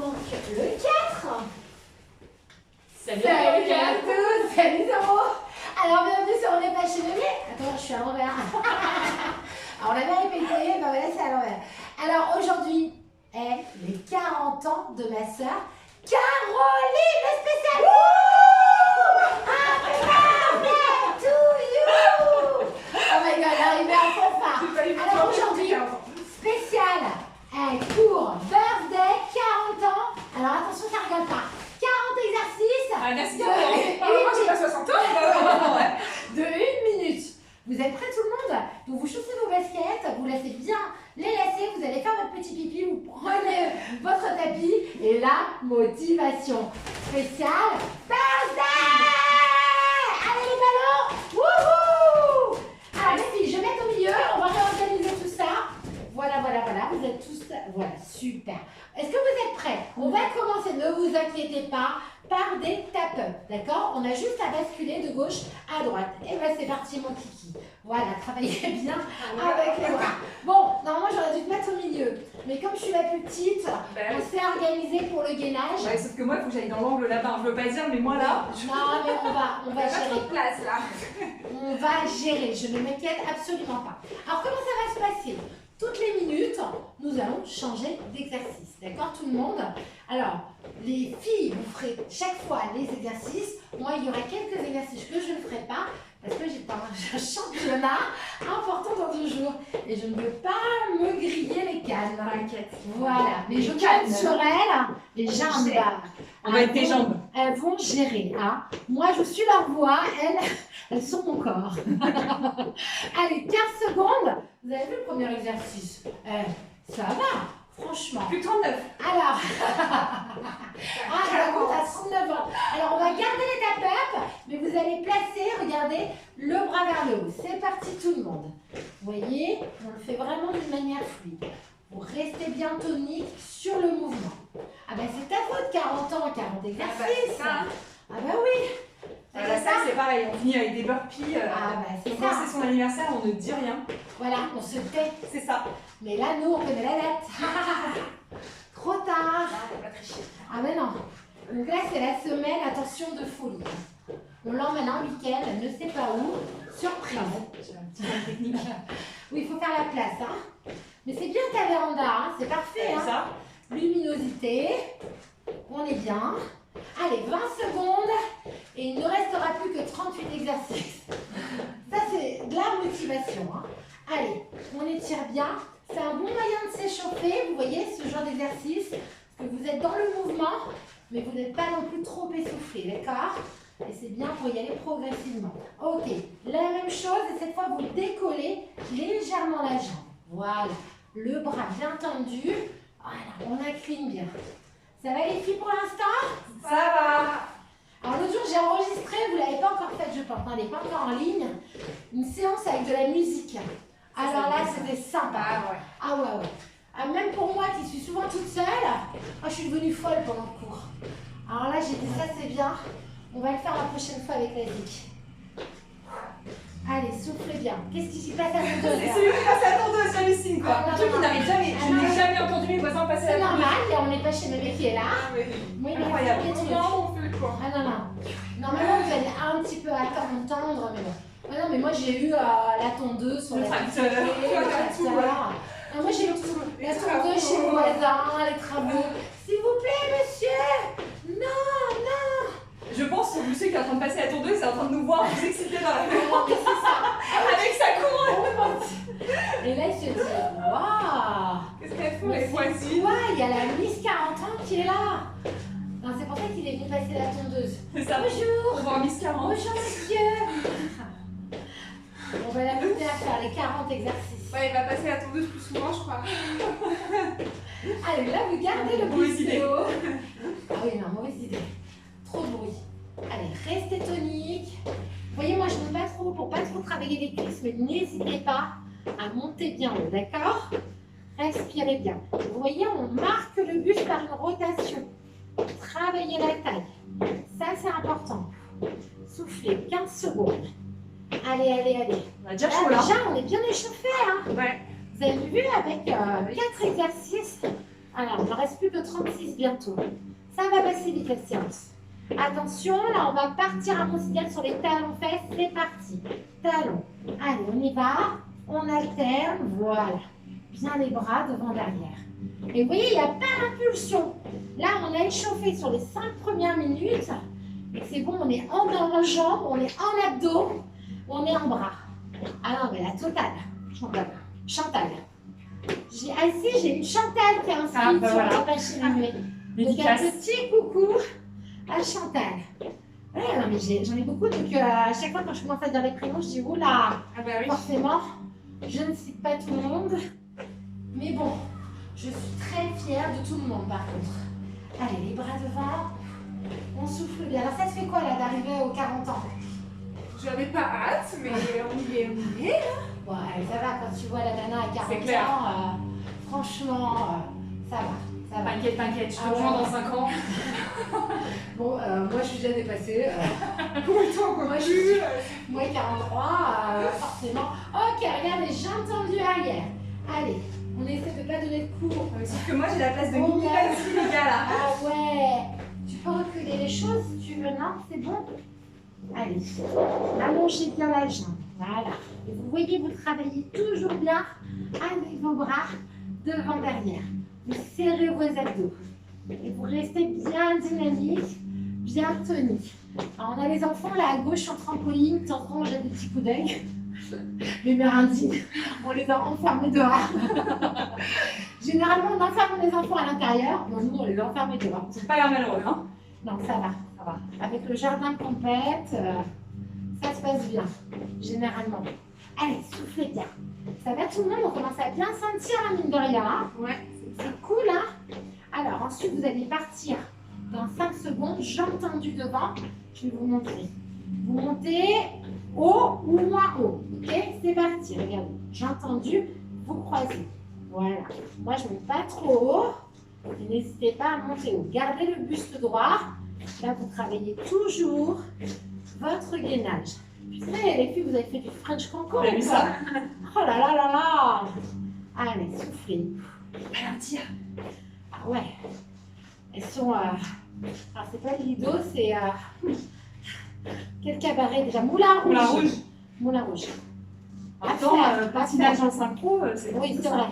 donc le 4. Salut À tous, salut Zoro. Alors bienvenue sur On n'est pas chez Bébé. Attends, je suis à l'envers. Alors on avait répété, bah voilà c'est à l'envers. Alors aujourd'hui est les 40 ans de ma soeur Caroline, le spécial. Happy birthday to you. Oh my god, arrivé à fanfare. Alors aujourd'hui, spécial pour birthday 40 ans. Alors attention, ça rigole pas. 40 exercices. Ah, merci. Moi j'ai pas 60 ans. De 1 minute. Vous êtes prêts tout le monde? Donc vous chaussez vos baskets, vous laissez bien les lacer, vous allez faire votre petit pipi, vous prenez votre tapis et la motivation spéciale birthday. Allez les ballons. Wouhou. Alors les filles, je vais mettre au milieu, on va réorganiser tout ça. Voilà, vous êtes tous, voilà, super. Est-ce que vous êtes prêts? On va commencer, ne vous inquiétez pas, par des tap-up, d'accord? On a juste à basculer de gauche à droite. Et bien c'est parti mon kiki. Voilà, travaillez bien avec les bras. Bon, normalement j'aurais dû te mettre au milieu. Mais comme je suis la plus petite, on s'est organisé pour le gainage. Ouais, sauf que moi, il faut que j'aille dans l'angle là-bas. Je veux pas dire, mais moi là. Non, mais on va gérer. Pas trop de place là. On va gérer, je ne m'inquiète absolument pas. Alors comment ça va se passer? Toutes les minutes, nous allons changer d'exercice. D'accord tout le monde? Alors, les filles, vous ferez chaque fois les exercices. Moi, il y aura quelques exercices que je ne ferai pas parce que j'ai un championnat important dans 2 jours. Et je ne veux pas me griller les cannes. T'inquiète. Voilà, mais je compte sur elles, les jambes. On va être tes jambes. Elles vont gérer. Hein. Moi, je suis leur voix, elles sont mon corps. Allez, 15 secondes. Vous avez vu le premier exercice? Ça va, franchement. Plus 39. Alors, ça compte à 39 ans. Alors, on va garder les tap-up, mais vous allez placer, regardez, le bras vers le haut. C'est parti tout le monde. Vous voyez, on le fait vraiment d'une manière fluide. Vous restez bien tonique sur le mouvement. Ah ben c'est ta faute, 40 ans, 40 exercices. Ah ben oui. Ça, c'est pareil, on finit avec des burpees. C'est quand ça. c'est son anniversaire, on ne dit rien. Voilà, on se tait. C'est ça. Mais là, nous, on connaît la lettre. Trop tard. On va tricher. Ah ben non. Donc là, c'est la semaine, attention, de folie. On l'emmène en week-end, elle ne sait pas où. Surprise. J'ai un petit peu de technique. Oui, il faut faire la place. Hein. Mais c'est bien ta véranda, hein. C'est parfait. Hein. Ça. Luminosité. On est bien. Allez, 20 secondes. Et il ne restera plus que 38 exercices. Ça, c'est de la motivation. Hein. Allez, on étire bien. C'est un bon moyen de s'échauffer. Vous voyez, ce genre d'exercice. Parce que vous êtes dans le mouvement, mais vous n'êtes pas non plus trop essoufflé. D'accord? Et c'est bien pour y aller progressivement. Ok, la même chose. Et cette fois, vous décollez légèrement la jambe. Voilà. Le bras bien tendu. Voilà, on incline bien. Ça va les filles pour l'instant? Ça va. Alors l'autre jour j'ai enregistré, vous ne l'avez pas encore faite je pense, elle n'est pas encore en ligne, une séance avec de la musique. Alors là c'était sympa. Ah ouais. Même pour moi qui suis souvent toute seule, je suis devenue folle pendant le cours. Alors là j'ai dit ça c'est bien, on va le faire la prochaine fois avec la zik. Allez, soufflez bien. Qu'est-ce qui s'y passe à ton dos? C'est celui qui passe à ton dos, j'hallucine quoi. Un truc qui n'arrive jamais. Je n'ai jamais entendu mes voisins passer à C'est la normal, on n'est pas chez bébé qui est là. Oui, mais incroyable. c'est des trucs. On fait quoi? Ah non. Normalement, vous allez un petit peu attendre, mais bon. Ah non, mais moi j'ai eu la tondeuse sur le la tracteur. Moi j'ai eu la tondeuse chez le voisin, les travaux. S'il vous plaît, monsieur. Non. Je pense que monsieur qui est en train de passer la tondeuse, c'est en train de nous voir nous exciter dans la maison. Non, mais c'est ça. Avec sa couronne. Et là, il se dit, waouh. Qu'est-ce qu'elle fout, les voisines? Ouais, il y a la Miss 40 ans qui est là. Non, c'est pour ça qu'il est venu passer la tondeuse. C'est ça. Bonjour. Au revoir, Miss 40. Bonjour, monsieur. On va l'inviter à faire les 40 exercices. Ouais, il va passer la tondeuse plus souvent, je crois. Allez, là, vous gardez le Mauvaise idée. plissé haut. Ah oui, non, mauvaise idée. Trop de bruit. Allez, restez tonique. Vous voyez, moi, je ne monte pas trop pour pas trop travailler les cuisses, mais n'hésitez pas à monter bien haut, d'accord? Respirez bien. Vous voyez, on marque le buste par une rotation. Travaillez la taille. Ça, c'est important. Soufflez 15 secondes. Allez. On a déjà chaud là. Déjà, on est bien échauffé. Hein. Ouais. Vous avez vu avec 4 exercices. Alors, il ne reste plus que 36 bientôt. Ça va passer vite la séance. Attention, là, on va partir à mon signal sur les talons fesses. C'est parti. Talons. Allez, on y va. On alterne. Voilà. Bien les bras devant, derrière. Et vous voyez, il n'y a pas d'impulsion. Là, on a échauffé sur les 5 premières minutes. Et c'est bon, on est en jambes, on est en abdos, on est en bras. Ah non, mais la totale. Chantal. J'ai une Chantal qui est inscrite sur voilà. la page Chirimé. Donc un petit coucou à Chantal. Ouais, non, mais j'en ai beaucoup, donc à chaque fois quand je commence à dire les prénoms, je dis oula, Ah bah oui. forcément, je ne cite pas tout le monde. Mais bon, je suis très fière de tout le monde par contre. Allez, les bras devant, on souffle bien. Alors ça se fait quoi là d'arriver aux 40 ans? J'avais pas hâte, mais on y est. Ouais, ça va quand tu vois la nana à 40 clair. ans, franchement, ça va. Ça va. T'inquiète, t'inquiète, je te Ah rejoins ouais. dans 5 ans. Bon, moi je suis déjà dépassée. Autant qu'on a vu. Moi 43, forcément. Ok, regardez, j'ai entendu arrière. Allez, on essaie de pas donner de cours. Sauf que moi j'ai la place de Oh, mini ouais. aussi, les gars là. Ah ouais. Tu peux reculer les choses si tu veux, non? C'est bon? Allez, allongez bien la jambe. Voilà. Et vous voyez, vous travaillez toujours bien avec vos bras devant, derrière. Vous serrez vos abdos. Et vous restez bien dynamique, bien tonique. Alors, on a les enfants là à gauche en trampoline. De temps en temps, on jette des petits coups d'œil. Les mères indignes, on les a enfermés dehors. Généralement, on enferme les enfants à l'intérieur. Non, nous, on les a enfermés dehors. C'est pas l'air malheureux, hein. Non, ça va, ça va. Avec le jardin de compète, ça se passe bien, généralement. Allez, soufflez bien. Ça va tout le monde, on commence à bien sentir la mine de rien. Hein. Ouais. C'est cool, hein. Alors, ensuite, vous allez partir dans 5 secondes, jambes tendues devant. Je vais vous montrer. Vous montez haut ou moins haut. Ok, c'est parti. Regardez, jambes tendues, vous croisez. Voilà. Moi, je ne monte pas trop haut. Et n'hésitez pas à monter haut. Gardez le buste droit. Là, vous travaillez toujours votre gainage. Putain, les filles, vous avez fait du French cancan. On a vu ou ça. pas? Oh là là là là. Allez, soufflez. Ralentir. Ah ouais. Elles sont... Alors, c'est pas le Lido, c'est... Quel cabaret déjà? Moulin Rouge. Moulin Rouge. Moulin Rouge. Attends, Parfait, patinage en synchro, c'est oui, c'est vrai.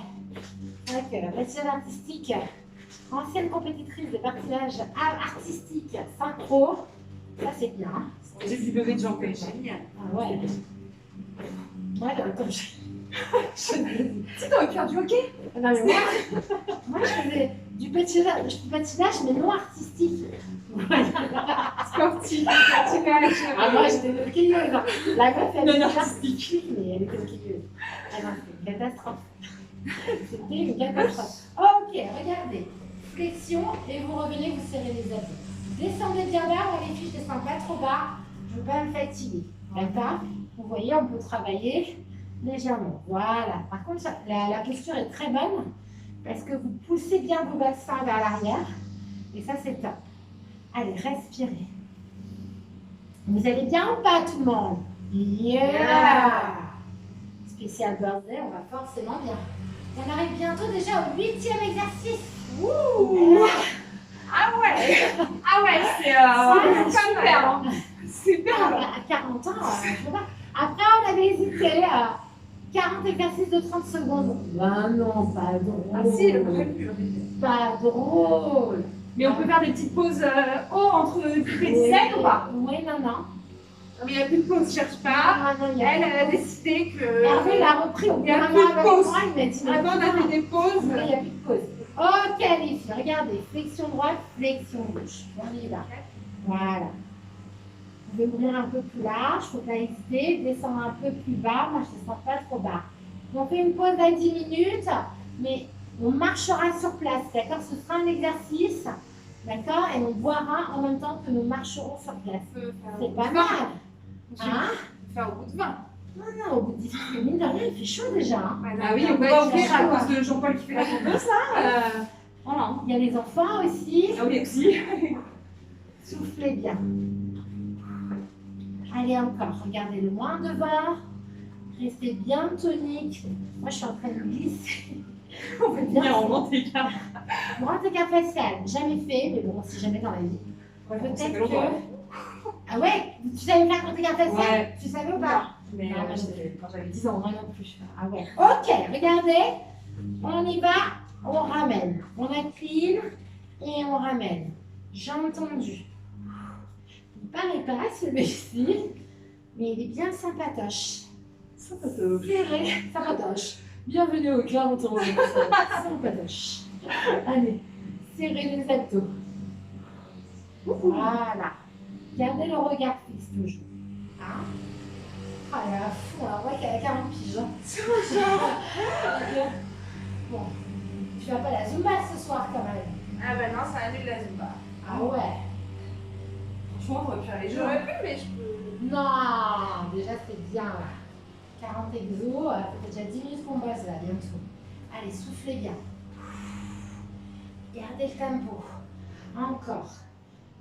Ok, patinage artistique, ancienne compétitrice de patinage artistique synchro. Ça, c'est bien. J'ai vu lever de jambes, génial. Ah ouais. Ouais, attends, Tu t'aurais pu faire du hockey. non, mais moi, je faisais du patinage, mais non artistique. Sportif, patinage. Ah, moi, j'étais hockeyeuse. La meuf, elle Non, était non, artistique, mais elle était hockeyeuse. Ah non, c'est une catastrophe. C'était une catastrophe. Ok, regardez. Flexion, et vous revenez, vous serrez les abdos. Descendez bien bas, moi les filles, je descends pas trop bas. Je ne veux pas me fatiguer. D'accord? Vous voyez, on peut travailler légèrement. Voilà. Par contre, la posture est très bonne parce que vous poussez bien vos bassins vers l'arrière. Et ça, c'est top. Allez, respirez. Vous allez bien ou pas, tout le monde? Yeah! Spécial birthday, on va forcément bien. On arrive bientôt déjà au 8e exercice. Ouh. Ah ouais. Ah ouais, c'est pas mal. Hein. Super. À 40 ans, je sais pas. Après, on avait hésité à 40 exercices de 30 secondes. Ben non, pas drôle. Ah si, le premier. Pas drôle. Mais on peut faire des petites pauses haut entre les dizaines ou pas? Oui, non. Mais il n'y a plus de pause, cherche pas. Ah, non, il y a Elle a décidé que. Hervé l'a repris au bout Il y a d'un plus mois de avec pause. moi, il m'a dit, mais Avant, on a putain, fait des pauses. il n'y a plus de pause. Ok, les filles, regardez, flexion droite, flexion gauche. On y va. Voilà. Vous pouvez ouvrir un peu plus large, il ne faut pas hésiter, descendre un peu plus bas. Moi, je ne descends pas trop bas. On fait une pause à 10 minutes, mais on marchera sur place, d'accord? Ce sera un exercice, d'accord? Et on boira en même temps que nous marcherons sur place. C'est pas mal. Hein? Faire au bout de 20. Non, au bout de 10 minutes, mine de rien, il fait chaud déjà. Hein? Ah oui, on peut pas ouvrir à cause de Jean-Paul qui fait la tondeuse là. Voilà. Il y a les enfants aussi. Ah oui, aussi. Soufflez bien. Allez encore, regardez le moins devant. Restez bien tonique. Moi, je suis en train de glisser. On peut bien en monter. grand écart facial, jamais fait, mais bon, si jamais dans la vie. Ouais, ça Peut-être fait longtemps. que... Ah ouais? Tu savais faire grand écart facial? Ouais. Tu savais ou pas? Mais Non, moi, quand j'avais 10 ans. Moi non plus. Ah ouais. Ok, regardez. On y va, on ramène. On incline et on ramène. J'ai entendu. Il ne paraît pas celui-ci, mais il est bien sympatoche. Serré, sympatoche. Bienvenue au club, on sympatoche. Allez, serrez les abdos. Voilà. Gardez le regard fixe toujours. Hein? Ah, elle est à fond, là. On voit qu'elle a 40 piges. Bon, tu vas pas la Zumba ce soir quand même. Ah bah non, ça annule la Zumba. Ah ouais. Franchement, on aurait pu aller jouer. J'aurais pu, mais je peux. Non, déjà c'est bien là. 40 exos, ça fait déjà 10 minutes qu'on bosse là, bientôt. Allez, soufflez bien. Gardez le tempo. Encore.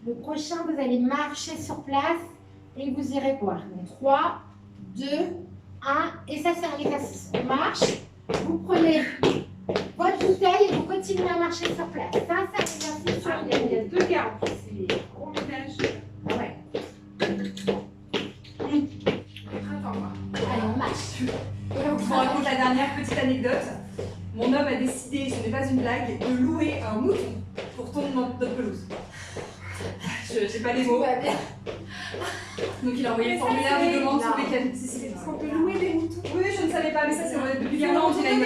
Le prochain, vous allez marcher sur place et vous irez boire. Donc 3, 2, 1. Et ça, c'est un exercice. On marche. Vous prenez votre bouteille et vous continuez à marcher sur place. Ça, c'est un exercice sur Il y a deux gars en plus, c'est les gros ménages. Ouais. Printemps, quoi. Allez, on marche. Je vous raconte la dernière petite anecdote. Mon homme a décidé, ce n'est pas une blague, de louer un mouton pour tondre notre pelouse. Je n'ai pas les mots. Donc il a envoyé le formulaire de demande ce week-end. On peut louer des moutons. Oui, je ne savais pas, mais ça c'est vrai. Depuis 15 ans, on dit la Non.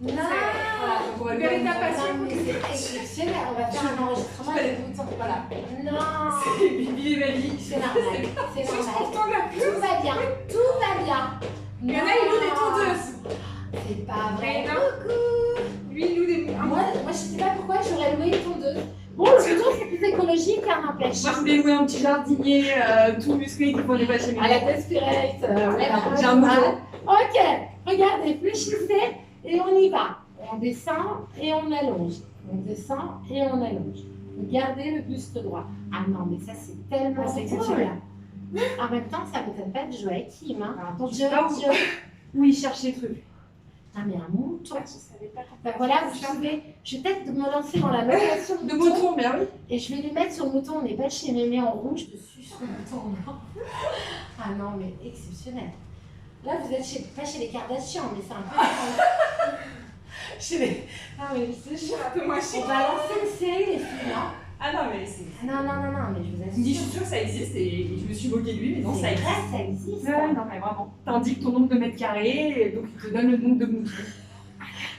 Voilà, donc on va Vous avez ta le passion. Non, mais c'est exceptionnel. On va faire un enregistrement avec le bouton. Voilà. Non. C'est Bibi et ma vie. C'est normal. C'est Juste normal. pour tondre la Tout pelouse. va bien. Tout va bien. Il y en a, ils louent des tondeuses. C'est pas vrai. Mais non. Coucou. Lui, il loue des moutons. Moi, je sais pas pourquoi j'aurais loué une tondeuse. Bon, le bouton, c'est plus écologique, hein, n'empêche. Moi je voulais louer un petit jardinier tout musclé qui prenait pas chez À la moi. Desperate. Voilà, voilà. j'ai un mouton. Ok, regardez, fléchissez et on y va. On descend et on allonge. On descend et on allonge. Gardez le buste droit. Ah non, mais ça c'est tellement C'est cool. exceptionnel. En même temps, ça ne m'étonne pas de jouer avec Kim. Hein. Alors, attends, je Je- sais pas où, je- où il cherche les trucs. Ah mais un mouton. Je savais pas qu'on Ben voilà, vous savez, je vais peut-être me lancer dans la location De mouton, bien oui. et je vais lui mettre sur le mouton. On n'est pas chez Mémé en rouge dessus sur le mouton. Non. Ah non, mais exceptionnel. Là, vous êtes pas chez les Kardashians, mais c'est un peu chez les. Ah mais c'est chaud. un peu moins chic. On va lancer une série les filles, non? Ah non, mais c'est. Non, non, non, non, mais je vous Il me dit, je assure. suis sûre que ça existe et je me suis moquée de lui, mais non, ça C'est existe. vrai, ça existe. Ouais, non, mais vraiment. T'indiques ton nombre de mètres carrés, et donc il te donne le nombre de moutons.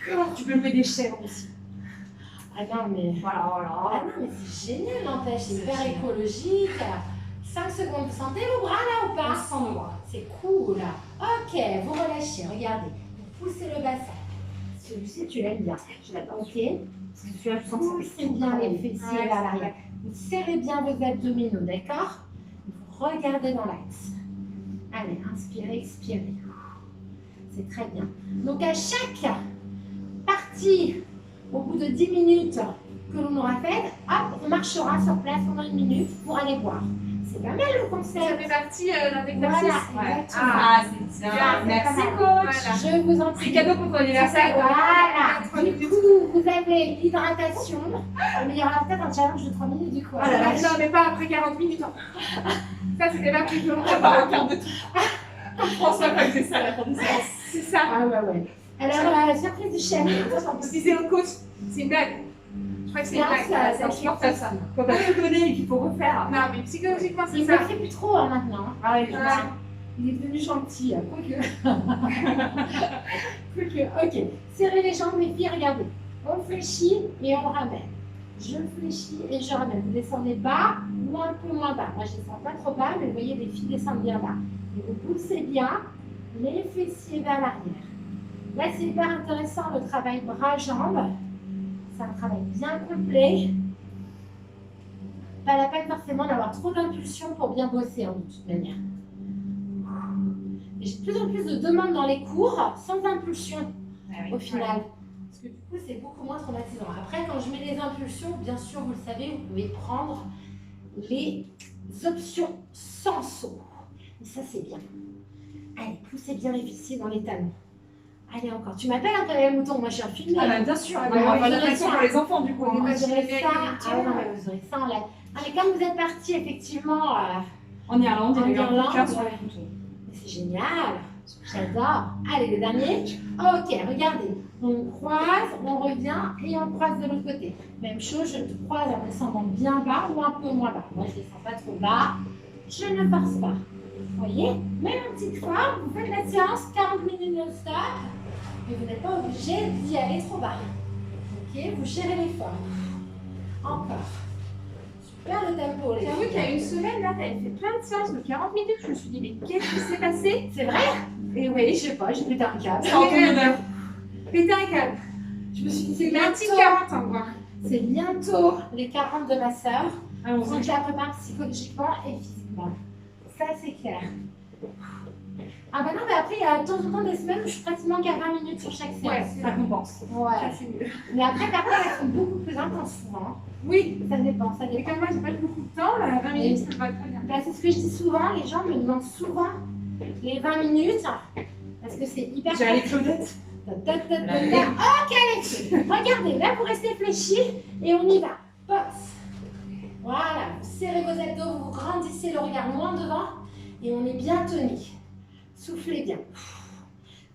D'accord. Tu peux louer des chèvres aussi. Ah non, mais. Voilà, Ah voilà. non, mais c'est génial, n'empêche, c'est C'est hyper génial. écologique. 5 secondes, vous sentez vos bras là ou On pas? se sent nos bras. C'est cool. Ok, vous relâchez, regardez. Vous poussez le bassin. Celui-ci, tu l'aimes bien. Je l'adore. Ok. Celui-là, je sens que Poussez bien les fessiers Ouais, vers c'est l'arrière. Vous serrez bien vos abdominaux, d'accord? Vous regardez dans l'axe. Allez, inspirez, expirez. C'est très bien. Donc à chaque partie, au bout de 10 minutes que l'on aura fait, hop, on marchera sur place pendant 1 minute pour aller boire. C'est pas mal le Ça concept. fait partie d'un exercice. Voilà, Ouais. exactement. Ah, c'est bien. Bien, Merci, c'est pas coach. Voilà. Je vous en C'est prie. cadeau pour ton anniversaire. Voilà. Du coup, vous avez l'hydratation. Mais il y aura peut-être un challenge de 3 minutes du coup. Ah là là. Non, mais pas après 40 minutes. hein. Ça, c'était pas plus long. On va regarder tout. François va que c'est ça la fin de séance. C'est ça. Ah ouais, ouais. Alors, la surprise du chef. Je disais au coach, c'est une blague. Je crois que c'est une Non, blague. ça- C'est insupportable ça. Quand t'as tout donné et qu'il faut refaire. Non, mais psychologiquement, c'est Il ne ça. le fait plus trop hein, maintenant. Ah oui, je Voilà. sais. Il est devenu gentil, quoique. Quoique, ok. Serrez les jambes, les filles, regardez. On fléchit et on ramène. Je fléchis et je ramène. Vous descendez bas ou un peu moins bas. Moi, je ne descends pas trop bas, mais vous voyez, les filles descendent bien bas. Et vous poussez bien les fessiers vers l'arrière. Là, c'est hyper intéressant le travail bras-jambes. C'est un travail bien complet. Pas la peine forcément d'avoir trop d'impulsion pour bien bosser, de toute manière. Et j'ai de plus en plus de demandes dans les cours sans impulsion au final. Parce que du coup, c'est beaucoup moins traumatisant. Après, quand je mets les impulsions, bien sûr, vous le savez, vous pouvez prendre les options sans saut. Et ça, c'est bien. Allez, poussez bien les fessiers dans les talons. Allez, encore. Tu m'appelles un peu mouton, moi je suis un film. Ah bah bien sûr, Ah, on va vous la aurez pression ça. pour les enfants du coup. Vous On est aurez pas ça. Ah ouais, non, mais vous aurez ça en live. Allez, comme vous êtes partis effectivement en Irlande, il y a eu un coup de cœur Irlande, sur ouais. les moutons. c'est génial. J'adore. Allez, le dernier. Ok, regardez. On croise, on revient et on croise de l'autre côté. Même chose, je te croise en descendant bien bas ou un peu moins bas. Moi, je ne descends pas trop bas. Je ne force pas. Vous voyez? Même une petite fois, vous faites la séance 40 minutes non-stop. Mais vous n'êtes pas obligé d'y aller trop bas. Ok? Vous gérez l'effort. Encore. Super le tempo, les J'avoue filles. qu'il y a une semaine, là, t'avais fait plein de séances de 40 minutes. Je me suis dit, mais qu'est-ce qui s'est passé? C'est vrai? Et oui, je sais pas, j'ai pété un câble. C'est en ton honneur. Pété un câble. Je me suis dit, C'est c'est un petit bientôt. 40 ans, moi. C'est bientôt les 40 de ma sœur. Allons-y. Donc je la prépare psychologiquement et physiquement. Ça, c'est clair. Ah bah non, mais après, il y a de temps en temps des semaines où je suis pratiquement qu'à 20 minutes sur chaque Ouais, séance. Ça compense. Ouais. ça c'est mieux. Mais après, par contre, elles sont beaucoup plus intenses souvent. Oui, Ça dépend, ça et dépend. comme moi, j'ai pas beaucoup de temps, là, 20 minutes, ça me va très bien. Bah, c'est ce que je dis souvent, les gens me demandent souvent les 20 minutes parce que c'est hyper J'ai allé Claudette. Ok, Alexis. Regardez, là, vous restez fléchis et on y va. Box. Voilà, vous serrez vos abdos, vous grandissez le regard loin devant et on est bien tonique. Soufflez bien.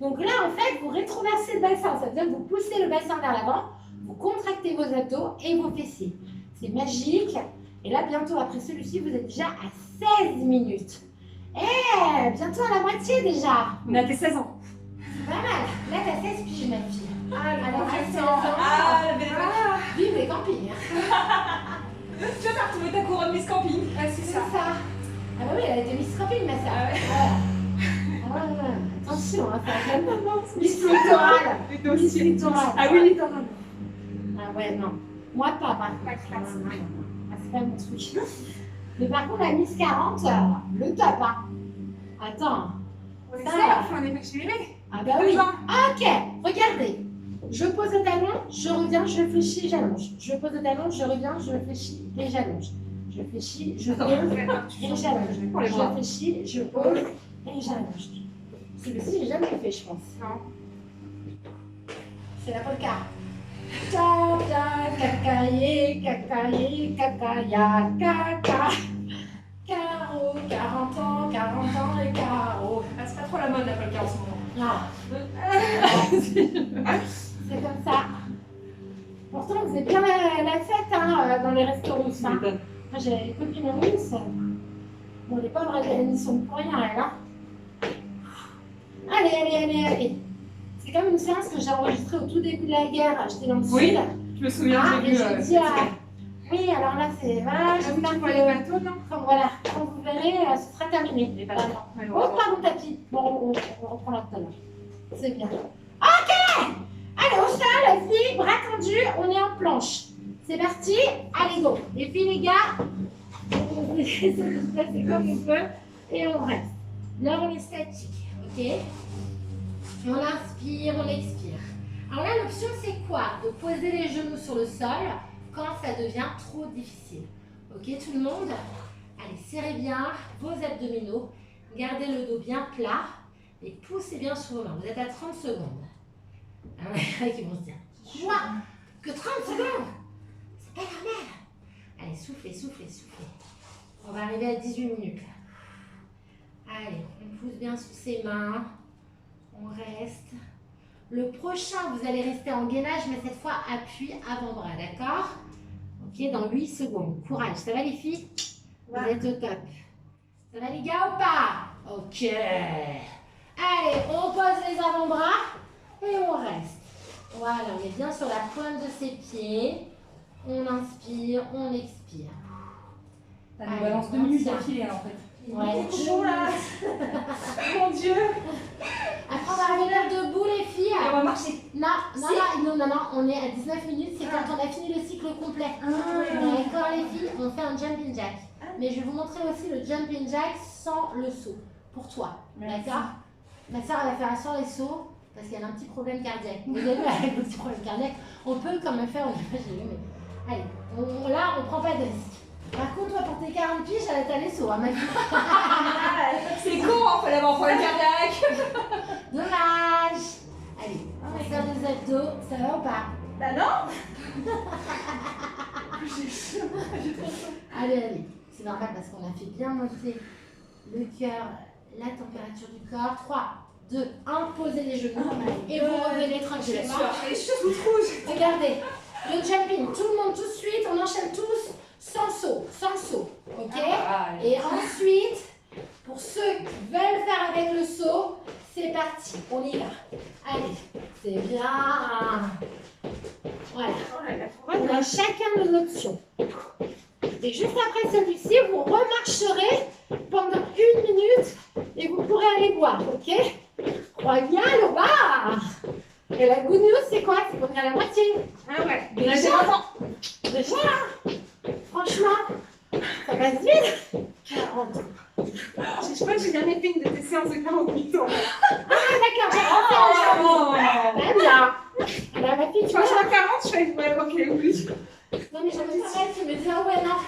Donc là, en fait, vous rétroversez le bassin. Ça veut dire que vous poussez le bassin vers l'avant, vous contractez vos abdos et vos fessiers. C'est magique. Et là, bientôt, après celui-ci, vous êtes déjà à 16 minutes. Eh, bientôt à la moitié déjà. On a tes 16 ans. C'est pas mal. Là, t'as 16 piges, ma fille. Ah, Alors, à 16 ans, Ah, la belle époque. vive les campings. Tu vas retrouver ta couronne Miss Camping. Ah, c'est C'est ça. ça. Ah bah oui, elle a été Miss Camping, ma sœur. Ah ouais. Ah ouais. Attention, hein, ça va être Miss Littoral. Les Miss dossiers. Littoral. Ah oui, littoral. Ah ouais, non. Moi, pas, par contre. Pas classe. Non, non, non. Ah, c'est pas mon truc. Mais par contre, la Miss 40, le top, hein. Attends. On est Ça, ça, on est chez les Ah bah oui. Ok, regardez. Je pose le talon, je reviens, je fléchis, j'allonge. Je pose le talon, je reviens, je fléchis et j'allonge. Je fléchis, je pose et j'allonge. Pour les bras. Je fléchis, je pose et j'allonge. Celui-ci, j'ai jamais fait, je pense. Non. C'est la polka. Caca, cacaillé, cacaillé, cacaya, caca. Caro, 40 ans et Caro. Ah, c'est pas trop la mode la polka en ce moment. Non. C'est comme ça. Pourtant, vous êtes bien la fête hein, dans les restaurants. Hein. Moi, j'ai des copines russes. Bon, les pauvres, elles n'y sont pour rien, elles. Hein. Allez. C'est comme une séance que j'ai enregistrée au tout début de la guerre. J'étais dans le Oui. sud. Je me souviens, Ah, j'ai et vu. j'ai dit, oui, alors là, c'est. Voilà, Ah oui, j'espère tu vois les que. bateaux, non? Voilà, quand vous verrez, ce sera terminé. Les Vraiment. Ouais, Oh, pardon, tapis. Bon, on reprend là tout à l'heure. C'est bien. Ok! Allez, au sol, les filles, bras tendus, on est en planche. C'est parti. Allez, go. Les filles, les gars, on essaie de se placer comme on peut et on reste. Là, on est statique, ok? On inspire, on expire. Alors là, l'option, c'est quoi? De poser les genoux sur le sol quand ça devient trop difficile. Ok, tout le monde? Allez, serrez bien vos abdominaux. Gardez le dos bien plat et poussez bien sur vos mains. Vous êtes à 30 secondes. Ah ouais, qui vont se dire, quoi? Que 30 secondes? C'est pas normal. Allez, soufflez. On va arriver à 18 minutes. Allez, on pousse bien sous ses mains. On reste. Le prochain, vous allez rester en gainage, mais cette fois, appui avant-bras, d'accord? Ok, dans 8 secondes. Courage. Ça va les filles? Vous êtes au top. Ça va les gars ou pas? Ok. Allez, on pose les avant-bras et on reste. Voilà, on est bien sur la pointe de ses pieds. On inspire, on expire. Ça nous balance 2 minutes d'affilée en fait. Ouais. Chaud là. Mon Dieu. Après, on va revenir debout les filles. Et on va marcher. Non, on est à 19 minutes, c'est quand on a fini le cycle complet. ouais. D'accord les filles, on fait un jumping jack. Mais je vais vous montrer aussi le jumping jack sans le saut, pour toi. D'accord? Ma soeur elle va faire sans les sauts, parce qu'elle a un petit problème cardiaque. Vous avez vu avec le petit problème cardiaque, on peut quand même faire, j'ai vu, mais allez, là on prend pas de risque. Par contre, toi pour tes 40 piges, t'as les sauts, hein, ma fille. C'est con, hein, fallait avoir un problème cardiaque. Dommage. Allez, faire des abdos, ça va ou pas? Bah non. J'ai chaud. J'ai trop chaud. Allez, c'est normal parce qu'on a fait bien monter le cœur, la température du corps. 3, 2, 1, posez les genoux et vous revenez tranquillement. J'ai les cheveux toutes rouges. Regardez, le jumping, tout le monde tout de suite, on enchaîne tous sans saut, ok? Et ensuite, pour ceux qui veulent faire avec le saut, c'est parti, on y va. Allez, c'est bien. Voilà, on a chacun nos options. Et juste après celui-ci, vous remarcherez pendant 1 minute et vous pourrez aller boire, ok? Croyez le bar. Et la good news, c'est quoi? C'est qu'on est à la moitié. Ah ouais. Déjà, franchement, ça passe vite. 40. Je crois que j'ai jamais fait une de tes séances de 40 minutes. Ah, d'accord, j'ai pensé. Très bien. Alors, ma fille, tu vois, Franchement, 40, je fais ouais, ok, oui. non, mais j'avais pareil, tu me dis, ah ouais, non,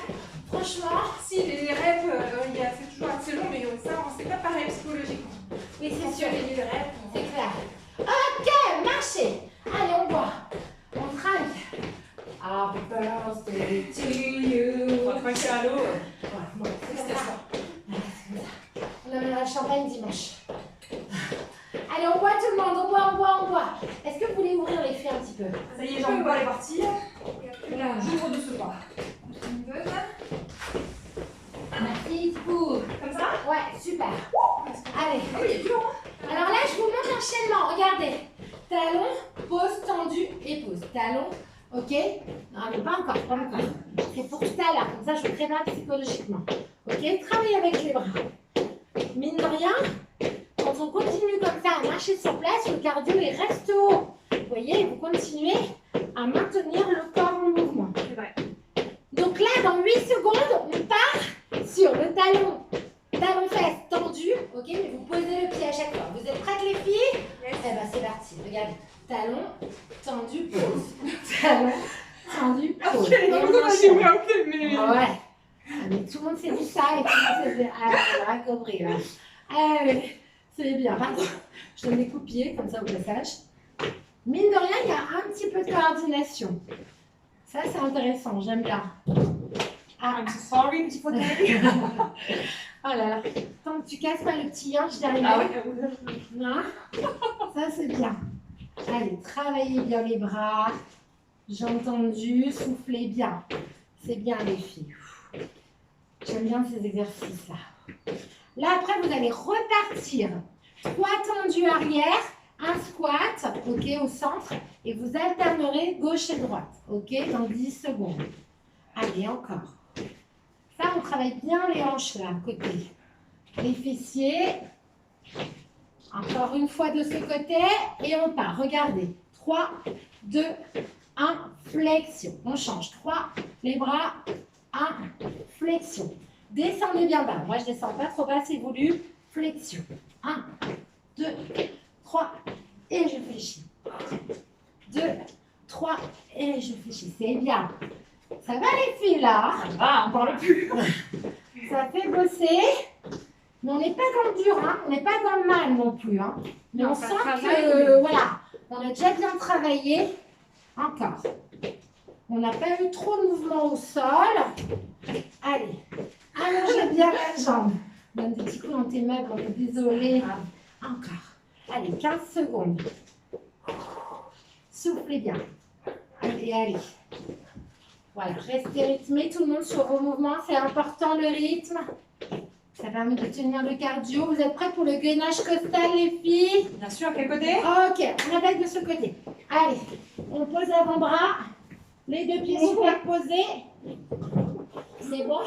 franchement. Si, les rêves, c'est toujours assez long, mais ça, c'est pas pareil psychologiquement. Oui, c'est Quand sûr, tu as les rêves, c'est clair. Ok, marchez. Allez, on boit. On trinque. Happy birthday to you. on va trinquer à l'eau. Ouais, bon, c'est comme ça. Voilà, c'est comme ça. On amènera le champagne dimanche. Allez, on boit tout le monde, on boit. Est-ce que vous voulez ouvrir les feux un petit peu? Ça y est, j'en est parti. J'ouvre doucement. Une bonne. Merci, beaucoup. Comme ça? Ouais, super. Allez. Ah oui, il est plus long. Alors là, je vous montre l'enchaînement. Regardez. Talon, pose, tendu et pose. Talon, ok? Non, mais pas encore, pas encore. C'est pour tout à l'heure. Comme ça, je vous prépare psychologiquement. Ok? Travaillez avec les bras. Mine de rien, quand on continue comme ça à marcher sur place, le cardio il reste haut. Vous voyez, vous continuez à maintenir le corps en mouvement. C'est vrai. Donc là, dans 8 secondes, on part sur le talon fesse tendu, ok, mais vous posez le pied à chaque fois. Vous êtes prêtes les filles? Yes. Eh ben c'est parti, regardez. Talon, tendu, pause. Talon, tendu, pause. Ok, Et donc on on a enchaîne. dit ok, mais... Ah ouais. Ah, mais tout le monde s'est dit ça et tout le monde s'est dit, ah, on a compris là. Allez, c'est bien. Pardon. Je donne des coups de pied, comme ça au passage. Mine de rien, il y a un petit peu de coordination. Ça, c'est intéressant, j'aime bien. Ah, I'm so sorry, petit fauteuil. oh là là. Tant que tu casses pas le petit hanche derrière. Ah ouais. Non. Ça, c'est bien. Allez, travaillez bien les bras. Jambes tendues, soufflez bien. C'est bien les filles. J'aime bien ces exercices-là. Là, après, vous allez repartir. 3 tendus arrière, un squat, ok, au centre. Et vous alternerez gauche et droite, ok, dans 10 secondes. Allez, encore. Ça, on travaille bien les hanches, là, à côté. Les fessiers. Encore une fois de ce côté. Et on part. Regardez. 3, 2, 1, flexion. On change. 3, les bras. 1, flexion. Descendez bien bas. Moi, je descends pas trop bas, c'est voulu. Flexion. 1, 2, 3, et je fléchis. 2, 3, et je fléchis. C'est bien. Ça va les filles là? Ah, on parle plus. Ça fait bosser. Mais on n'est pas dans le dur, hein. On n'est pas dans le mal non plus. Hein. Mais Non, on ça sent travaille, que, voilà, on a déjà bien travaillé. Encore. On n'a pas eu trop de mouvement au sol. Allez, allongez bien la jambe. Donne des petits coups dans tes meubles, on est désolé. Encore. Allez, 15 secondes. Soufflez bien. Allez, allez. Voilà, restez rythmé, tout le monde sur vos mouvements, c'est important le rythme. Ça permet de tenir le cardio. Vous êtes prêts pour le gainage costal, les filles? Bien sûr, à quel côté? Ok, on attaque de ce côté. Allez, on pose l'avant-bras, les 2 pieds superposés. C'est bon?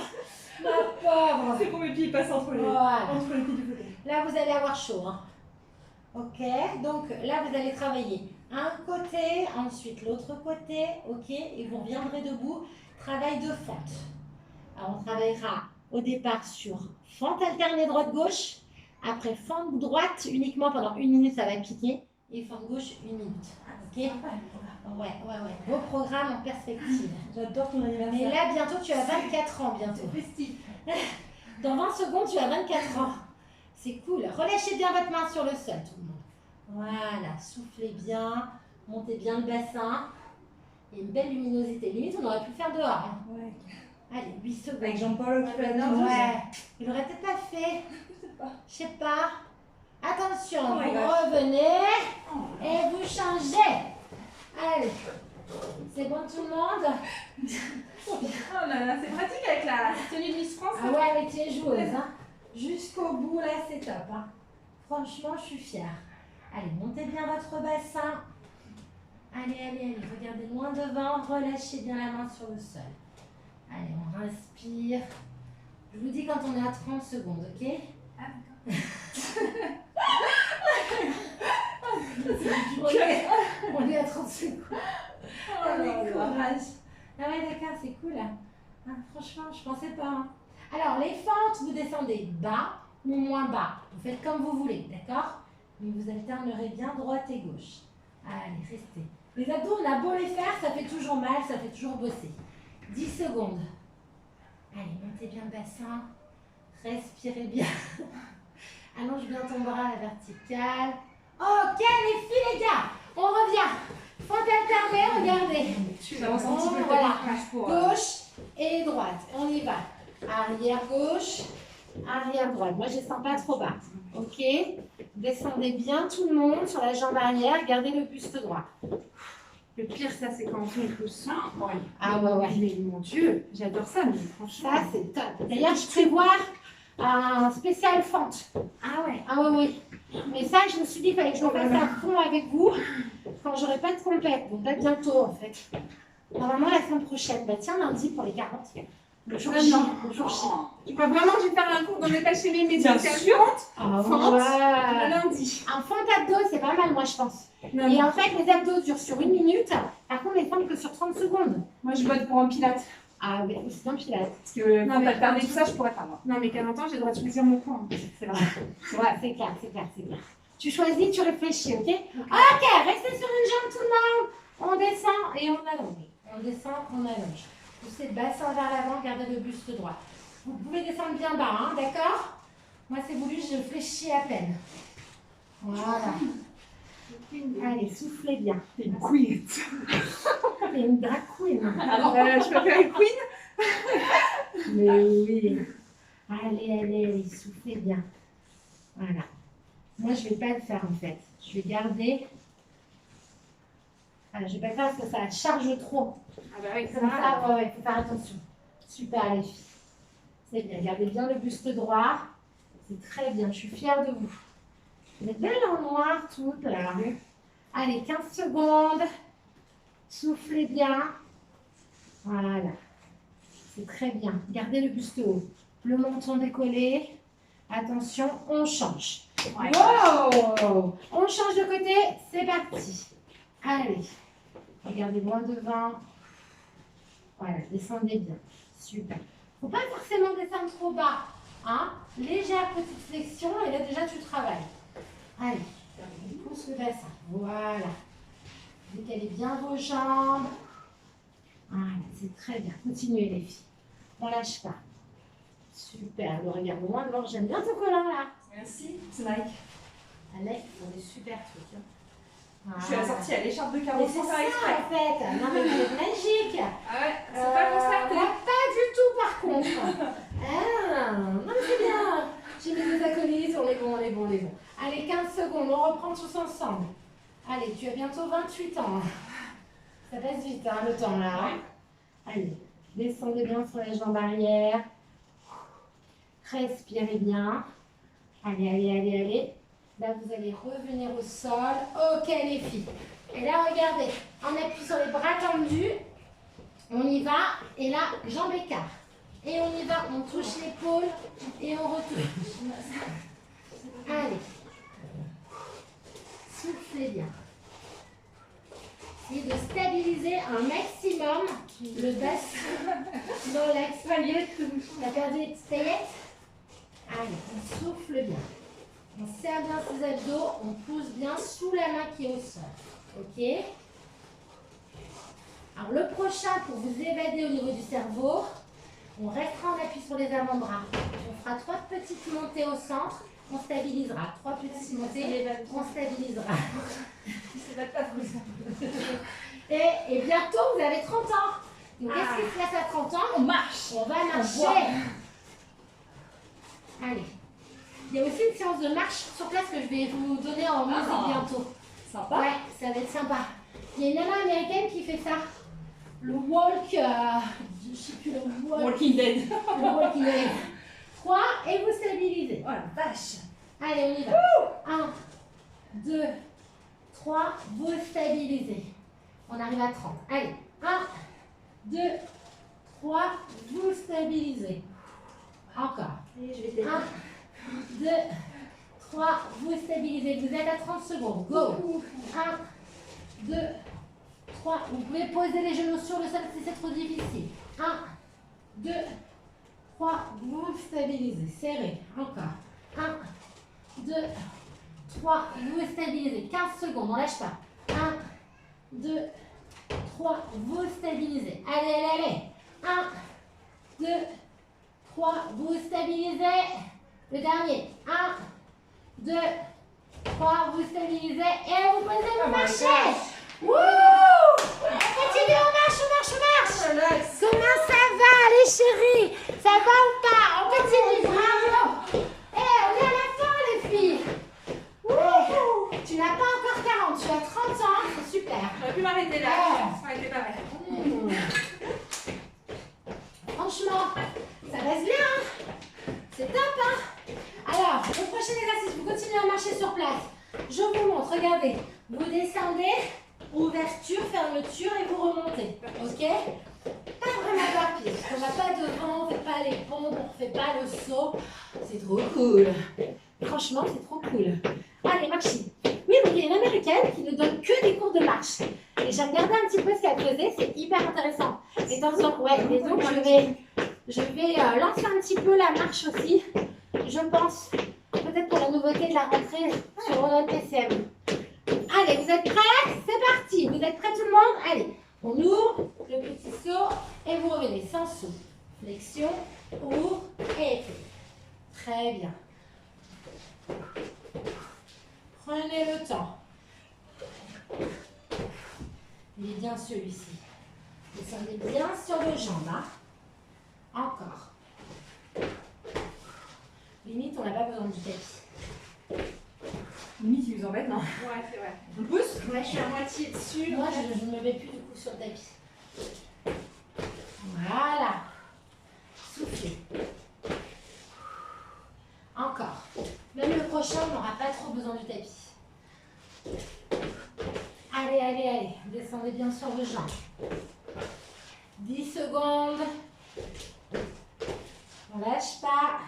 Ma pauvre. C'est pour mes pieds, ils passent entre les pieds du fauteuil. Là, vous allez avoir chaud. Hein. Ok, donc là, vous allez travailler un côté, ensuite l'autre côté. Ok, et vous reviendrez debout. Travail de fente. Alors, on travaillera au départ sur fente alternée droite-gauche. Après, fente droite uniquement pendant 1 minute, ça va piquer. Et fente gauche, 1 minute. Ok? Ouais. Beau programme en perspective. J'adore ton anniversaire. Mais là, bientôt, tu as 24 ans, bientôt. Festif. Dans 20 secondes, tu as 24 ans. C'est cool. Relâchez bien votre main sur le sol, tout le monde. Voilà, soufflez bien. Montez bien le bassin. Et une belle luminosité. Limite, on aurait pu le faire dehors. Hein. Ouais. Allez, 8 secondes. Avec Jean-Paul qui fait la nageuse. Ouais. Il aurait peut-être pas fait. Je sais pas. Attention, Oh my vous gosh. revenez Oh. et vous changez. Allez. C'est bon tout le monde? Oh là là, c'est pratique avec la tenue de Miss France. Ah ouais, avec les joueuses. Hein. Jusqu'au bout, là, c'est top. Hein. Franchement, je suis fière. Allez, montez bien votre bassin. Allez, allez, allez. Regardez loin devant. Relâchez bien la main sur le sol. Allez, on respire. Je vous dis quand on est à 30 secondes, ok? Ah, On est à 30 secondes. Oh là Avec là. courage. Ah ouais, d'accord, c'est cool. Ah, franchement, je pensais pas. Hein. Alors, les fentes, vous descendez bas ou moins bas. Vous faites comme vous voulez, d'accord? Mais vous alternerez bien droite et gauche. Allez, restez. Les abdos, on a beau les faire, ça fait toujours mal, ça fait toujours bosser. 10 secondes. Allez, montez bien le bassin. Respirez bien. Allonge bien ton bras à la verticale. Ok, les filles, les gars, on revient. Fente alternée, regardez. J'avance un petit peu le Voilà. tapis pour. Gauche et droite. On y va. Arrière gauche, arrière droite. Moi, je ne descends pas trop bas. Ok. Descendez bien tout le monde sur la jambe arrière. Gardez le buste droit. Le pire, ça, c'est quand on fait le sang. Ah ouais, ouais. Mais mon Dieu, j'adore ça, mais franchement. Ça, c'est top. D'ailleurs, je prévois un spécial fente. Ah ouais. Ah ouais, oui. Mais ça, je me suis dit qu'il fallait que je le fasse à fond avec vous quand j'aurai pas de compète. Donc, pas bientôt, en fait. Normalement, la semaine prochaine. Bah, tiens, lundi pour les 40. Le jour J. Non. Le jour J. Tu crois vraiment que je vais faire un cours dans mes chémé mais Bien sûr. Ah Fente. ouais. Le lundi. Un fente abdos, c'est pas mal, moi, je pense. Non, Et non. en fait, les abdos durent sur 1 minute. Par contre, les fentes que sur 30 secondes. Moi, je vote pour un pilate. Ah, mais c'est un pilates. Parce que Non, quand mais t'as perdu tout ça, je pourrais pas, moi. Non, mais 40 ans, j'ai le droit de choisir mon coin. C'est vrai. Ouais, c'est clair, c'est clair, c'est clair. Tu choisis, tu réfléchis, ok? Ok, restez sur une jambe tout le monde. On descend et on allonge. On descend, on allonge. Poussez le bassin vers l'avant, gardez le buste droit. Vous pouvez descendre bien bas, hein, d'accord? Moi, c'est voulu, je fléchis à peine. Voilà. Allez, soufflez bien. T'es une queen. T'es une drag queen. Je peux faire une queen. Mais oui. Allez, allez, allez, soufflez bien. Voilà. Moi, je ne vais pas le faire en fait. Je vais garder. Voilà, je ne vais pas le faire parce que ça charge trop. Ah bah oui, Comme ça, ouais, faut faire attention. Super, les filles. C'est bien. Gardez bien le buste droit. C'est très bien. Je suis fière de vous. Vous êtes belles en noir toutes là. Allez, 15 secondes. Soufflez bien. Voilà. C'est très bien. Gardez le buste haut. Le menton décollé. Attention, on change. Ouais. Wow! On change de côté. C'est parti. Allez. Regardez loin devant. Voilà, descendez bien. Super. Faut pas forcément descendre trop bas. Hein? Légère petite flexion et là déjà tu travailles. Allez. Pousse le bassin. Voilà. Décalez bien vos jambes. Voilà, c'est très bien. Continuez les filles. On lâche pas. Super. Le regard loin devant. J'aime bien ton collant là. Merci, c'est Nike. Alex, ils font des super trucs. Hein. Je suis assortie à l'écharpe de Mais carreau c'est sans ça faire exprès. en fait. Non mais vous êtes magique. Ah ouais, c'est pas concerté. Moi, pas du tout par contre. Ah, non mais c'est bien. J'ai mis des acolytes, on est bon, on est bon, on est bon. Allez, 15 secondes, on reprend tous ensemble. Allez, tu as bientôt 28 ans. Ça passe vite hein, le temps là. Hein. Allez, descendez bien sur les jambes arrière. Respirez bien. Allez, allez, allez, allez. Là, vous allez revenir au sol. Ok, les filles. Et là, regardez, on appuie sur les bras tendus. On y va. Et là, jambes écart. Et on y va. On touche l'épaule et on retouche. Allez. Soufflez bien. Essayez de stabiliser un maximum le bassin dans l'axe. T'as perdu les petites paillettes? Allez, on souffle bien. On serre bien ses abdos, on pousse bien sous la main qui est au sol. Ok? Alors le prochain, pour vous évader au niveau du cerveau, on restera en appui sur les avant-bras. On fera 3 petites montées au centre On stabilisera. 3 petits montées, on stabilisera. C'est pas trop ça. Et bientôt, vous avez 30 ans. Donc, qu'est-ce qui se passe à 30 ans? On marche. On va marcher. Allez. Il y a aussi une séance de marche sur place que je vais vous donner en musique bientôt. Sympa. Ouais, ça va être sympa. Il y a une nana américaine qui fait ça. Le walk, je sais plus le walk. Walking Dead. Le walking dead. 3 et vous stabilisez. Oh la vache. Allez, on y va. 1, 2, 3, vous stabilisez. On arrive à 30. Allez, 1, 2, 3, vous stabilisez. Encore. 1, 2, 3, vous stabilisez. Vous êtes à 30 secondes. Go. 1, 2, 3. Vous pouvez poser les genoux sur le sol si c'est trop difficile. 1, 2, 3. Vous stabilisez. Serrez. Encore. 1, 2, 3. Vous stabilisez. 15 secondes. On lâche pas. 1, 2, 3. Vous stabilisez. Allez, allez, allez. 1, 2, 3. Vous stabilisez. Le dernier. 1, 2, 3. Vous stabilisez. Et vous posez, vous marchez. Wouh! Continuez, on marche, on marche, on marche. Comment ça va, les chéris? Ça va ou pas? On continue, bravo. Eh, on est à la fin, les filles. Wouh! Tu n'as pas encore 40, tu as 30 ans, c'est super. J'aurais pu m'arrêter là. Ça aurait été pas mal. Franchement, ça reste bien, hein? C'est top, hein? Alors, le prochain exercice, vous continuez à marcher sur place. Je vous montre, regardez. Vous descendez, ouverture, fermeture et vous remontez. Ok? Pas vraiment rapide. On va pas devant, on ne fait pas les pompes, on ne fait pas le saut. C'est trop cool. Franchement, c'est trop cool. Allez, marchez. Oui, donc il y a une américaine qui ne donne que des cours de marche. Et j'ai regardé un petit peu ce qu'elle faisait, c'est hyper intéressant. Et donc, je vais lancer un petit peu la marche aussi. Je pense, peut-être pour la nouveauté de la rentrée sur notre PCM. Allez, vous êtes prêts? C'est parti. Vous êtes prêts tout le monde? Allez, on ouvre le petit saut et vous revenez sans saut. Flexion, ouvre et effet. Très bien. Prenez le temps. Il est bien celui-ci. Descendez bien sur vos jambes. Hein. Encore. Limite, on n'a pas besoin du tapis. Limite, ils vous embêtent, non? Ouais, c'est vrai. On pousse? Ouais, je suis à moitié dessus. Moi, je ne me mets plus du coup sur le tapis. Voilà. Soufflez. Encore. Même le prochain, on n'aura pas trop besoin du tapis. Allez, allez, allez. Descendez bien sur vos jambes. 10 secondes. On lâche pas.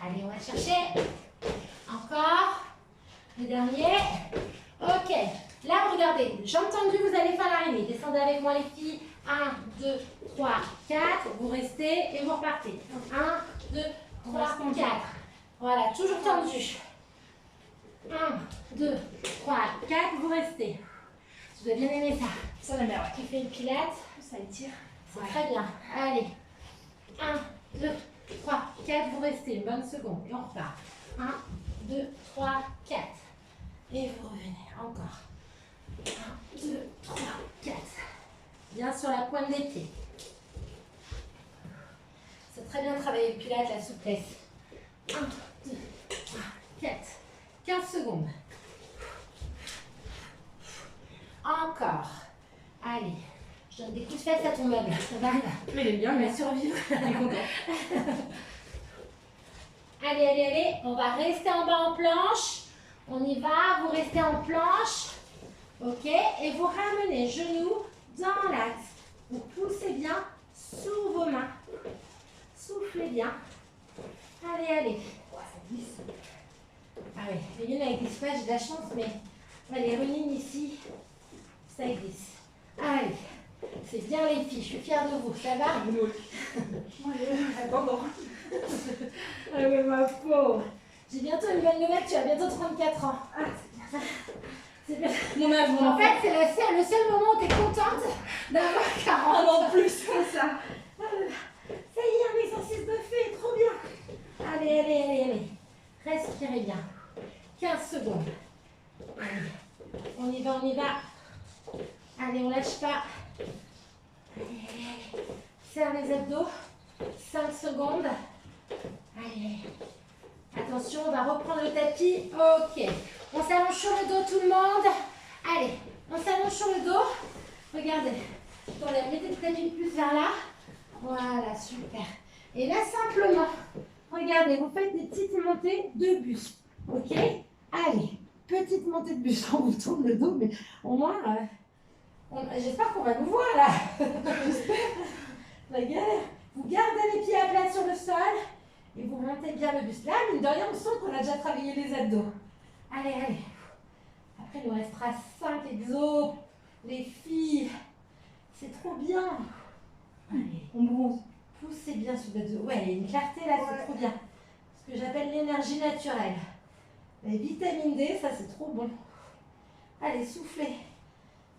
Allez, on va chercher. Encore. Le dernier. Ok. Là, regardez. Jambes tendues, vous allez faire l'arrivée. Descendez avec moi, les filles. 1, 2, 3, 4. Vous restez et vous repartez. 1, 2, 3, 4. Voilà, toujours tendu. 1, 2, 3, 4. Vous restez. Vous avez bien aimé ça. Ça, la mère, ouais. Qui fait une pilate. Ça étire. C'est très bien. Allez. 1, 2, 3, 4. Vous restez une bonne seconde. Et on repart. 1, 2, 3, 4. Et vous revenez. Encore. 1, 2, 3, 4. Bien sur la pointe des pieds. C'est très bien travailler le pilate, la souplesse. 1, 2, 3, 4. 15 secondes. Encore. Allez. Je donne des coups de fesses à ton meuble. Ça va? Mais il est bien, Il mais va survivre. il est content. Allez, allez, allez. On va rester en bas en planche. On y va. Vous restez en planche. Ok. Et vous ramenez genoux dans l'axe. Vous poussez bien sous vos mains. Soufflez bien. Allez, allez. Ça glisse. Ah oui, les lunes elles glissent pas, j'ai de la chance, mais les running ici, ça glisse. Allez, c'est bien les filles, je suis fière de vous, ça va? Moi, j'attends. Ah oui, ma pauvre. J'ai bientôt une bonne nouvelle, tu as bientôt 34 ans. Ah, c'est bien. C'est bien. Mon âge, mon En enfant. fait, c'est le seul moment où tu es contente d'avoir 40 Ah, ans. en plus, c'est ça. Ça y est, un exercice de fait, trop bien. serre les abdos. 5 secondes. Allez. Attention, on va reprendre le tapis. Ok. On s'allonge sur le dos, tout le monde. Allez, on s'allonge sur le dos. Regardez. Attendez, mettez le tapis plus vers là. Voilà, super. Et là, simplement, regardez, vous faites des petites montées de buste. Ok? Allez, petite montée de buste. On vous tourne le dos, mais au moins, j'espère qu'on va nous voir là. J'espère. Regardez, vous gardez les pieds à plat sur le sol et vous montez bien le buste. Là, mine de rien, on sent qu'on a déjà travaillé les abdos. Allez, allez. Après, il nous restera 5 exos. Les filles, c'est trop bien. Allez, On bronze. poussez bien sur le dos. Ouais, il y a une clarté là, c'est trop bien. Ce que j'appelle l'énergie naturelle. La vitamine D, ça c'est trop bon. Allez, soufflez.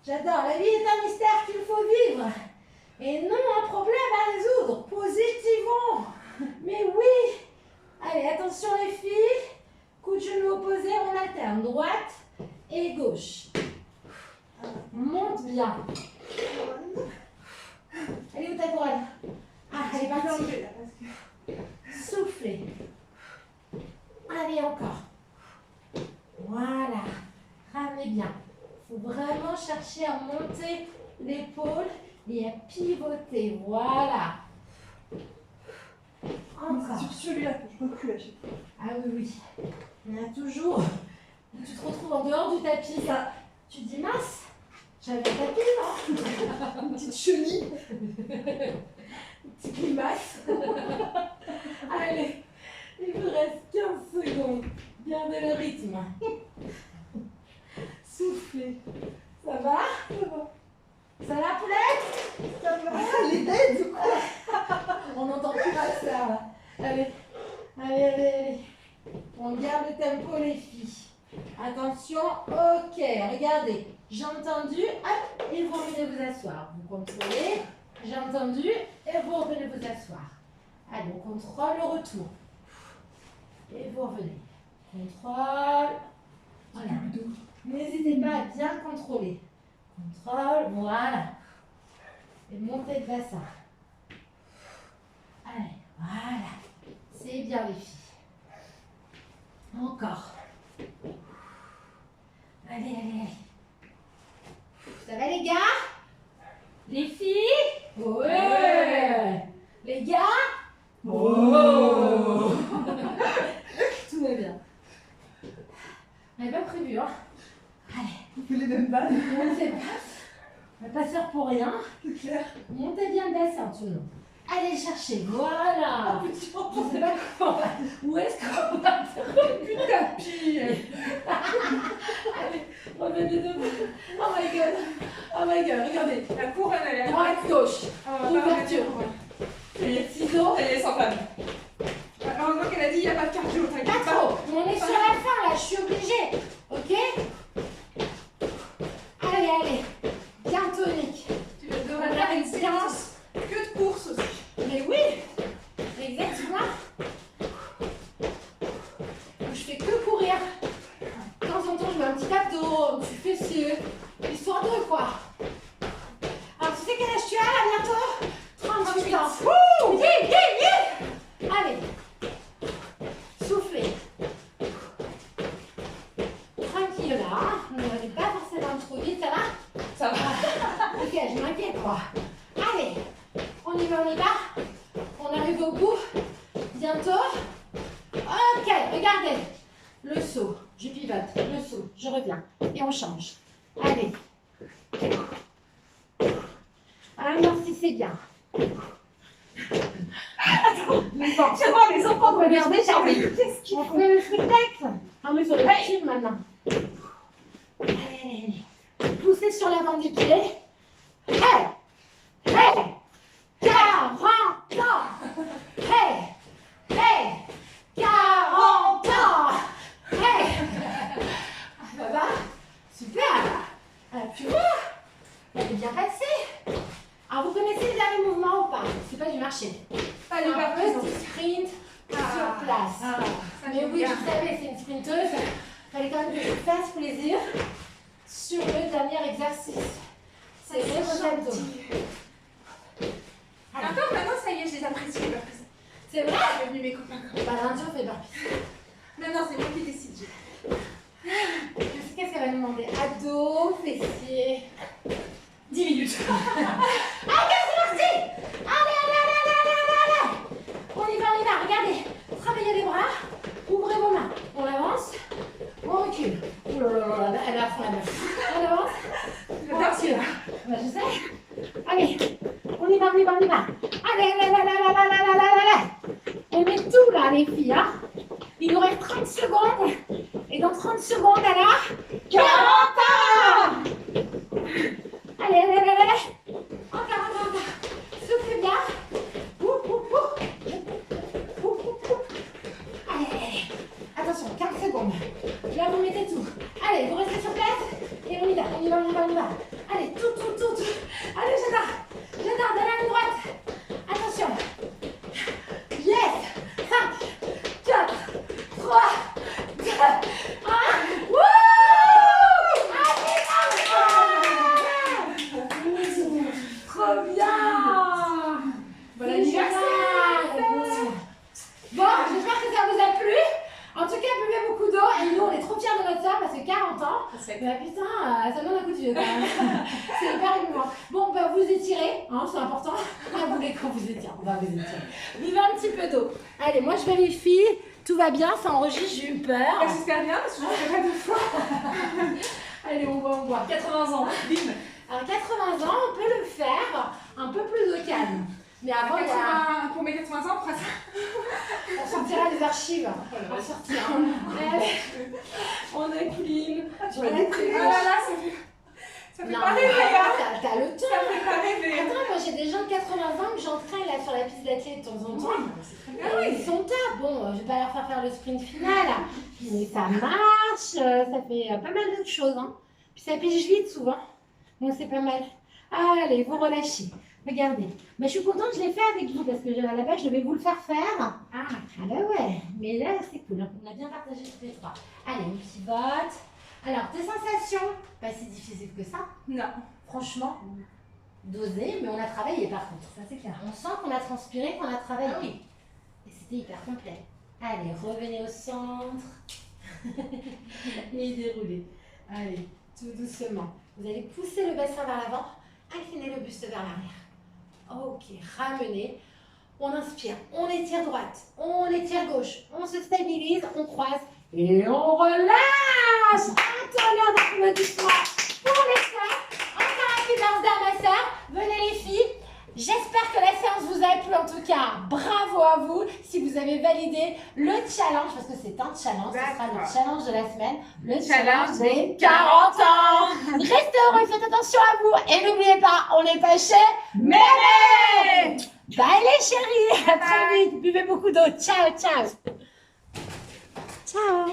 J'adore. La vie est un mystère qu'il faut vivre. Et non un problème à résoudre. Positivement. Mais oui. Allez, attention les filles. Coup de genou opposé, on alterne. Droite et gauche. Monte bien. Allez, où ta couronne? Ah, elle est partie. Soufflez. Allez, encore. Voilà. Ramenez bien. Il faut vraiment chercher à monter l'épaule et à pivoter. Voilà. Encore. C'est sur celui-là que je recule à chaque fois. Ah oui, oui. Il y en a toujours. Tu te retrouves en dehors du tapis. Ça. Tu te dis, mince, j'avais un tapis, non? Une petite chenille. Une petite limace. Allez, il vous reste 15 secondes. Gardez le rythme. Soufflez. Ça va? Ça va, poulette? Ça va? Elle est bête ou quoi? On n'entend plus ma soeur là. Allez, allez, allez, allez. On garde le tempo les filles. Attention, ok, regardez. J'ai entendu, hop, et vous revenez vous asseoir. Vous contrôlez, j'ai entendu, et vous revenez vous asseoir. Allez, on contrôle le retour. Et vous revenez. Contrôle. Voilà. N'hésitez pas à bien contrôler. Contrôle, voilà. Et montez le bassin. Allez, voilà. C'est bien les filles. Encore. Allez, allez, allez. Ça va les gars? Les filles? Ouais. Les gars? Oh. Tout va bien. On n'avait pas prévu, hein? Allez. On fait les mêmes balles. On ne sait pas. On va pas se faire pour rien. C'est clair. Montez bien le bassin, tout le monde. Allez le chercher, voilà. Je ne sais pas comment. Où est-ce qu'on va faire plus de tapis? Allez, revenez debout. Oh my god. Oh my god, regardez. La couronne, elle est Droite, gauche. Ouverture. Les Ciseaux. Elle est sans flamme. Heureusement qu'elle a dit il n'y a pas de cardio, t'inquiète Pas trop. On est sur la fin là, je suis obligée. Ok? Allez, allez. Bien tonique. Tu devrais faire une séance que de course aussi. Mais oui, exactement. Je fais que courir. De temps en temps, je mets un petit abdos, un petit fessier, histoire de quoi. Alors, tu sais quel âge tu as là bientôt? 38 ans. Wouh! Allez, soufflez. Tranquille là, hein. Ne allez pas forcément trop vite, ça va? Ça va. Ok, je m'inquiète quoi. Allez, on y va, on y va. On arrive au bout. Bientôt. Ok, regardez. Le saut. Je pivote. Le saut. Je reviens. Et on change. Allez. Amortissez bien. Mais bon, Je vois les enfants me regarder, j'ai envie. qu'est-ce qu'il faut? On fait le spectacle. Ah, mais sur le film maintenant. Allez, allez, allez. Poussez sur l'avant du pied. Hey! Hey! 40 ans! Hey! Hey! 40 ans! Hey! Ça va? Super! Tu vois? Elle est bien passée. Alors, vous connaissez les derniers mouvements ou pas? C'est pas du marché. Pas C'est les un personnes. petit sprint sur place. Mais oui, je savais, c'est une sprinteuse. Fallait quand même que je vous fasse plaisir sur le dernier exercice. C'est le gentil. Allez. Encore Bah lundi on fait burpee. Non, non, c'est moi qui décide. Je sais qu'est-ce qu'elle va nous demander. Ado, fessier. 10 minutes. Ok, c'est parti. Allez, allez, allez, allez, allez, allez. On y va, regardez. Travaillez les bras, ouvrez vos mains. On avance, on recule. Oh là là là là, elle a faim, elle a faim. On avance, on recule. Bah, je sais. Allez, on y va, on y va, on y va. Allez, allez, allez, allez, allez, allez, allez, allez. On met tout là, les filles. Hein. Il nous reste 30 secondes. Et dans 30 secondes, elle a 40 ans. Allez, allez, allez, allez. Encore, encore, encore. Soufflez bien. Allez, allez, allez. Attention, 15 secondes. Là, vous mettez tout. Allez, vous restez sur place. Et on y va, on y va, on y va, on y va. Allez, tout. Allez, j'adore, de la ligne droite. Attention. Yes. 5, 4, 3, 2, 1. Wouh! Trop bien! Bon anniversaire! Bon, j'espère que ça vous a plu. En tout cas, buvez beaucoup d'eau et nous, on est trop fiers de notre soeur parce que 40 ans. Mais putain, ça donne un coup de vieux quand même. C'est hyper émouvant. Bon, bah vous étirez, hein, c'est important. Ah, vous voulez qu'on vous étire? On va vous étirer. Buvez un petit peu d'eau. Allez, moi je vérifie. Tout va bien, ça enregistre, j'ai eu peur. J'espère bien parce que je ne ferai pas deux fois. Allez, on voit. 80 ans, bim. Alors 80 ans, on peut le faire un peu plus au calme. Mais avant, il y a... Pour mes 80 ans, on fera ça. On sortira les archives. On sortira. Allez, on incline. Tu vas Ah là là, ça fait pas rêver, hein. T'as le temps. Ça fait pas rêver. Attends, moi j'ai des gens de 80 ans que j'entraîne là sur la piste d'athlète de temps en temps. Ils sont top. Bon, je vais pas leur faire le sprint final. Mais ça marche. Ça fait pas mal d'autres choses. Hein. Puis ça pige vite souvent. Donc c'est pas mal. Allez, vous relâchez. Regardez. Mais je suis contente, je l'ai fait avec vous parce que à la base, je devais vous le faire faire. Ah bah ouais. Mais là, c'est cool. On a bien partagé tous les trois. Allez, on pivote. Alors, tes sensations, pas si difficile que ça. Non. Franchement, dosé, mais on a travaillé par contre. Ça, c'est clair. On sent qu'on a transpiré, qu'on a travaillé. Ah oui. Et c'était hyper complet. Allez, revenez au centre. Et déroulez. Allez, tout doucement. Vous allez pousser le bassin vers l'avant, incliner le buste vers l'arrière. Ok, ramenez. On inspire, on étire droite, on étire gauche, on se stabilise, on croise et on relâche. Un tonnerre d'applaudissements pour les soeurs. Encore un petit danse d'amasseur. Venez les filles. J'espère que la séance vous a plu en tout cas. Bravo à vous si vous avez validé le challenge, parce que c'est un challenge, ce sera le challenge de la semaine, le challenge des 40 ans. Restez heureux, faites attention à vous et n'oubliez pas, on n'est pas chez Mémé. Bye les chéris, à très vite, buvez beaucoup d'eau. Ciao, ciao. Ciao.